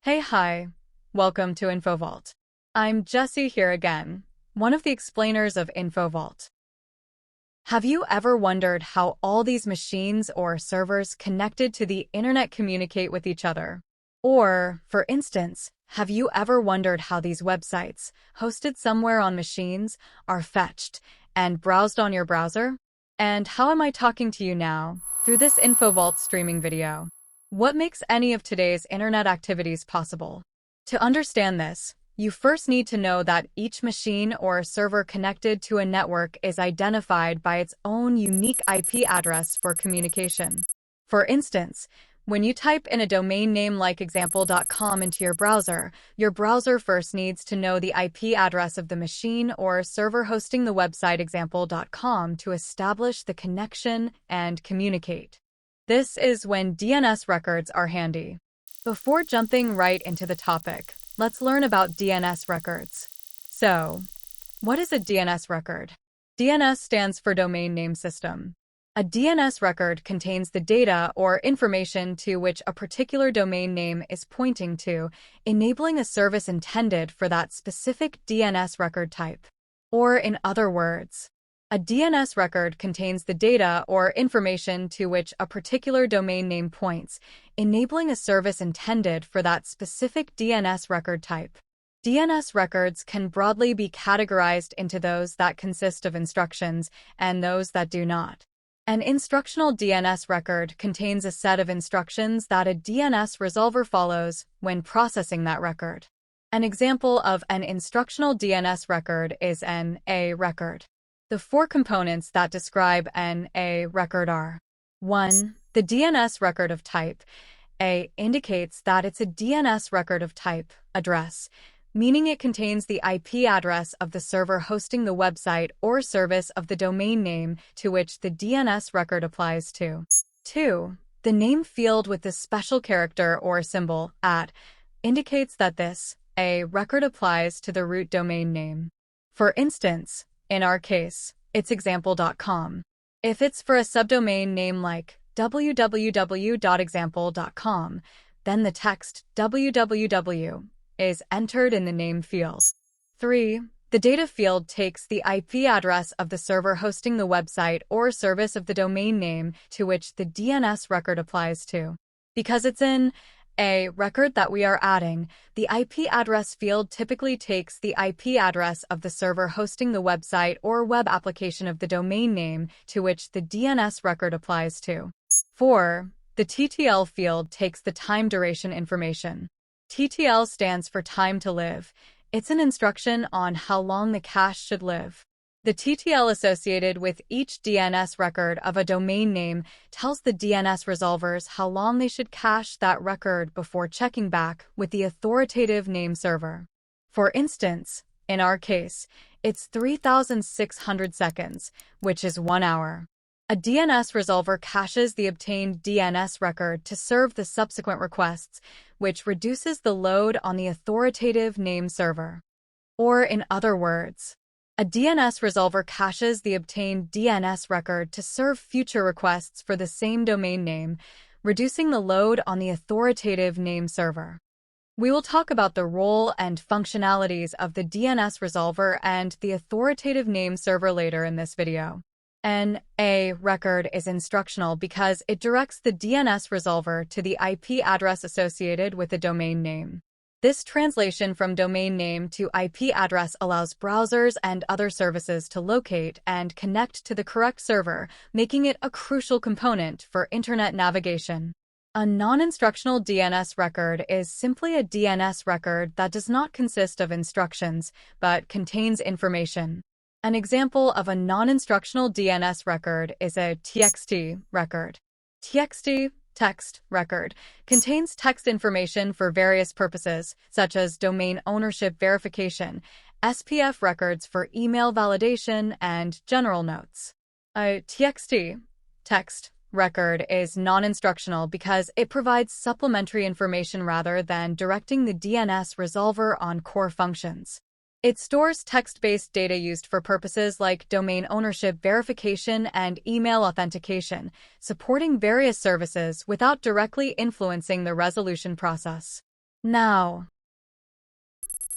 Hi. Welcome to InfoVault. I'm Jessie here again, one of the explainers of InfoVault. Have you ever wondered how all these machines or servers connected to the internet communicate with each other? Or, for instance, have you ever wondered how these websites, hosted somewhere on machines, are fetched and browsed on your browser? And how am I talking to you now, through this InfoVault streaming video? What makes any of today's internet activities possible? To understand this, you first need to know that each machine or server connected to a network is identified by its own unique IP address for communication. For instance, when you type in a domain name like example.com into your browser first needs to know the IP address of the machine or server hosting the website example.com to establish the connection and communicate. This is when DNS records are handy. Before jumping right into the topic, let's learn about DNS records. So, what is a DNS record? DNS stands for Domain Name System. A DNS record contains the data or information to which a particular domain name is pointing to, enabling a service intended for that specific DNS record type. Or in other words, a DNS record contains the data or information to which a particular domain name points, enabling a service intended for that specific DNS record type. DNS records can broadly be categorized into those that consist of instructions and those that do not. An instructional DNS record contains a set of instructions that a DNS resolver follows when processing that record. An example of an instructional DNS record is an A record. The four components that describe an A record are: 1. The DNS record of type. A indicates that it's a DNS record of type address, meaning it contains the IP address of the server hosting the website or service of the domain name to which the DNS record applies to. 2. The name field with the special character or symbol @ indicates that this A record applies to the root domain name. For instance, in our case, it's example.com. If it's for a subdomain name like www.example.com, then the text www is entered in the name field. 3. The data field takes the IP address of the server hosting the website or service of the domain name to which the DNS record applies to. Because it's in A record that we are adding, the IP address field typically takes the IP address of the server hosting the website or web application of the domain name to which the DNS record applies to. 4. The TTL field takes the time duration information. TTL stands for time to live. It's an instruction on how long the cache should live. The TTL associated with each DNS record of a domain name tells the DNS resolvers how long they should cache that record before checking back with the authoritative name server. For instance, in our case, it's 3,600 seconds, which is 1 hour. A DNS resolver caches the obtained DNS record to serve the subsequent requests, which reduces the load on the authoritative name server. Or in other words, a DNS resolver caches the obtained DNS record to serve future requests for the same domain name, reducing the load on the authoritative name server. We will talk about the role and functionalities of the DNS resolver and the authoritative name server later in this video. An A record is instructional because it directs the DNS resolver to the IP address associated with the domain name. This translation from domain name to IP address allows browsers and other services to locate and connect to the correct server, making it a crucial component for internet navigation. A non-instructional DNS record is simply a DNS record that does not consist of instructions, but contains information. An example of a non-instructional DNS record is a TXT record. TXT text record contains text information for various purposes, such as domain ownership verification, SPF records for email validation, and general notes. A TXT text record is non-instructional because it provides supplementary information rather than directing the DNS resolver on core functions. It stores text-based data used for purposes like domain ownership verification and email authentication, supporting various services without directly influencing the resolution process. Now,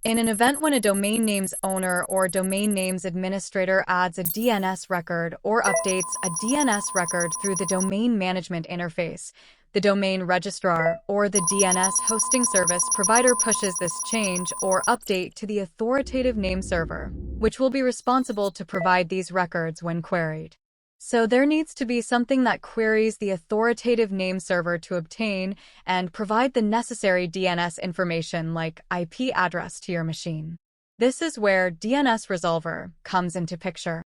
in an event when a domain name's owner or domain name's administrator adds a DNS record or updates a DNS record through the domain management interface, the domain registrar or the DNS hosting service provider pushes this change or update to the authoritative name server, which will be responsible to provide these records when queried. So there needs to be something that queries the authoritative name server to obtain and provide the necessary DNS information like IP address to your machine. This is where DNS Resolver comes into picture.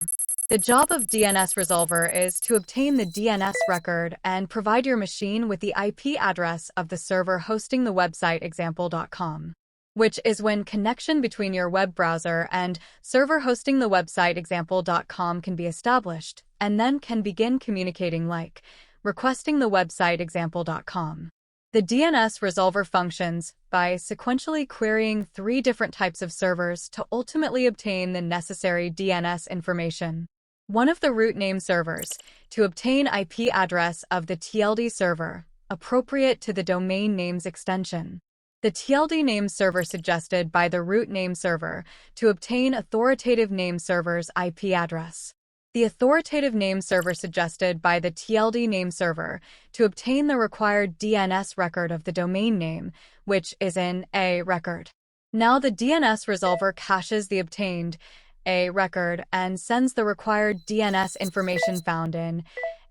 The job of DNS Resolver is to obtain the DNS record and provide your machine with the IP address of the server hosting the website example.com, which is when connection between your web browser and server hosting the website example.com can be established, and then can begin communicating like requesting the website example.com. The DNS Resolver functions by sequentially querying 3 different types of servers to ultimately obtain the necessary DNS information. One of the root name servers, to obtain IP address of the TLD server, appropriate to the domain name's extension. The TLD name server suggested by the root name server, to obtain authoritative name server's IP address. The authoritative name server suggested by the TLD name server, to obtain the required DNS record of the domain name, which is in a record. Now the DNS Resolver caches the obtained a record and sends the required DNS information found in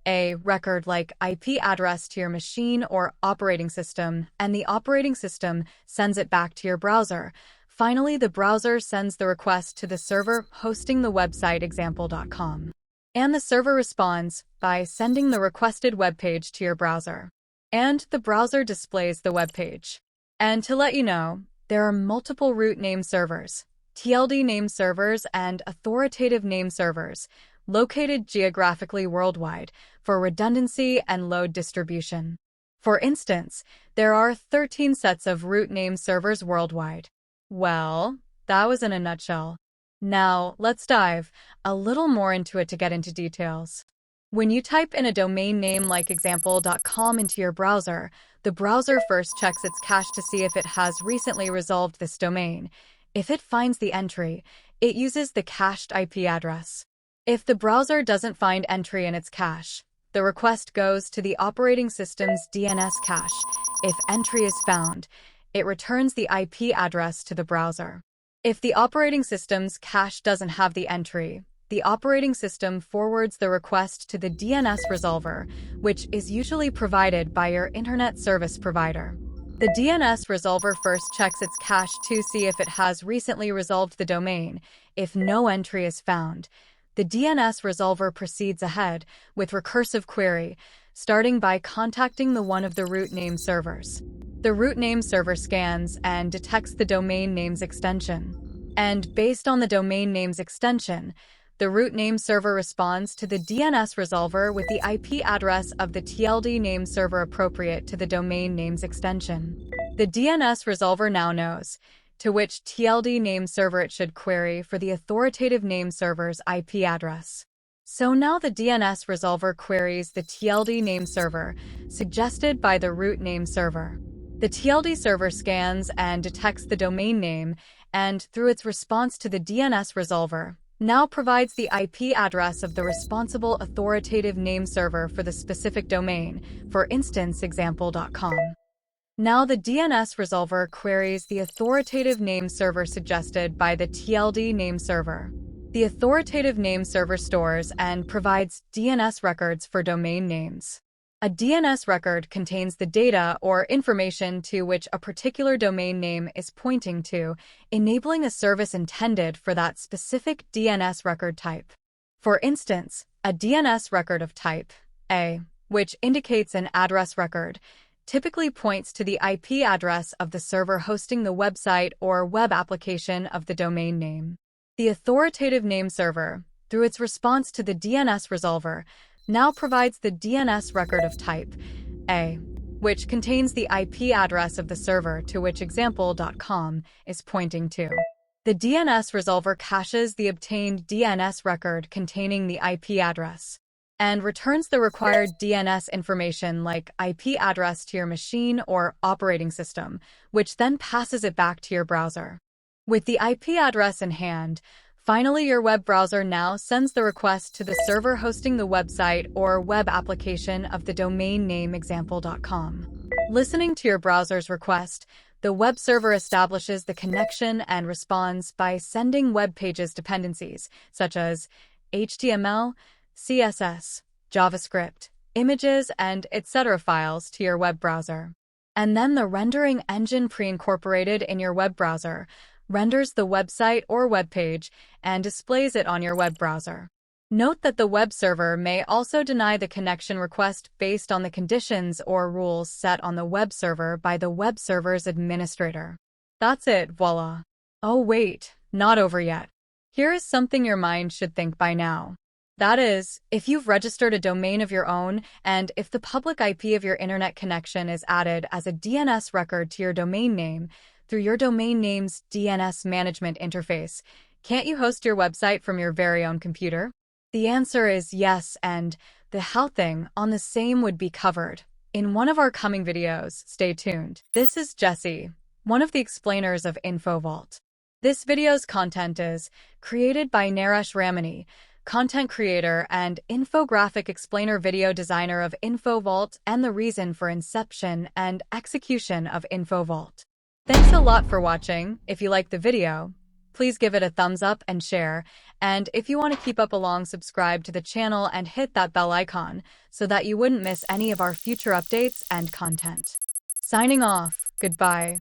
a record like IP address to your machine or operating system, and the operating system sends it back to your browser. Finally, the browser sends the request to the server hosting the website example.com. And the server responds by sending the requested web page to your browser. And the browser displays the web page. And to let you know, there are multiple root name servers, TLD name servers, and authoritative name servers, located geographically worldwide for redundancy and load distribution. For instance, there are 13 sets of root name servers worldwide. Well, that was in a nutshell. Now, let's dive a little more into it to get into details. When you type in a domain name like example.com into your browser, the browser first checks its cache to see if it has recently resolved this domain. If it finds the entry, it uses the cached IP address. If the browser doesn't find entry in its cache, the request goes to the operating system's DNS cache. If entry is found, it returns the IP address to the browser. If the operating system's cache doesn't have the entry, the operating system forwards the request to the DNS Resolver, which is usually provided by your internet service provider. The DNS Resolver first checks its cache to see if it has recently resolved the domain. If no entry is found, the DNS Resolver proceeds ahead with recursive query, starting by contacting one of the root name servers. The root name server scans and detects the domain name's extension. And based on the domain name's extension, the root name server responds to the DNS Resolver with the IP address of the TLD name server appropriate to the domain name's extension. The DNS Resolver now knows to which TLD name server it should query for the authoritative name server's IP address. So now the DNS Resolver queries the TLD name server suggested by the root name server. The TLD server scans and detects the domain name, and through its response to the DNS Resolver, now provides the IP address of the responsible authoritative name server for the specific domain, for instance example.com. Now the DNS Resolver queries the authoritative name server suggested by the TLD name server. The authoritative name server stores and provides DNS records for domain names. A DNS record contains the data or information to which a particular domain name is pointing to, enabling a service intended for that specific DNS record type. For instance, a DNS record of type A, which indicates an address record, typically points to the IP address of the server hosting the website or web application of the domain name. The authoritative name server, through its response to the DNS Resolver, now provides the DNS record of type A, which contains the IP address of the server to which example.com is pointing to. The DNS Resolver caches the obtained DNS record containing the IP address. and returns the required DNS information like IP address to your machine or operating system, which then passes it back to your browser. With the IP address in hand, finally, your web browser now sends the request to the server hosting the website or web application of the domain name example.com. Listening to your browser's request, the web server establishes the connection and responds by sending web pages dependencies, such as HTML, CSS, JavaScript, images, and etc. files to your web browser. And then the rendering engine pre-incorporated in your web browser renders the website or web page and displays it on your web browser. Note that the web server may also deny the connection request based on the conditions or rules set on the web server by the web server's administrator. That's it, voila. Oh wait, not over yet. Here is something your mind should think by now. That is, if you've registered a domain of your own and if the public IP of your internet connection is added as a DNS record to your domain name through your domain name's DNS management interface, can't you host your website from your very own computer? The answer is yes, and the how thing on the same would be covered in one of our coming videos. Stay tuned. This is Jessie, one of the explainers of InfoVault. This video's content is created by NARESH RAMINI, content creator and infographic explainer video designer of InfoVault and the reason for inception and execution of InfoVault. Thanks a lot for watching. If you liked the video, please give it a thumbs up and share. And if you want to keep up along, subscribe to the channel and hit that bell icon so that you wouldn't miss any of our future updates and content. Signing off. Goodbye.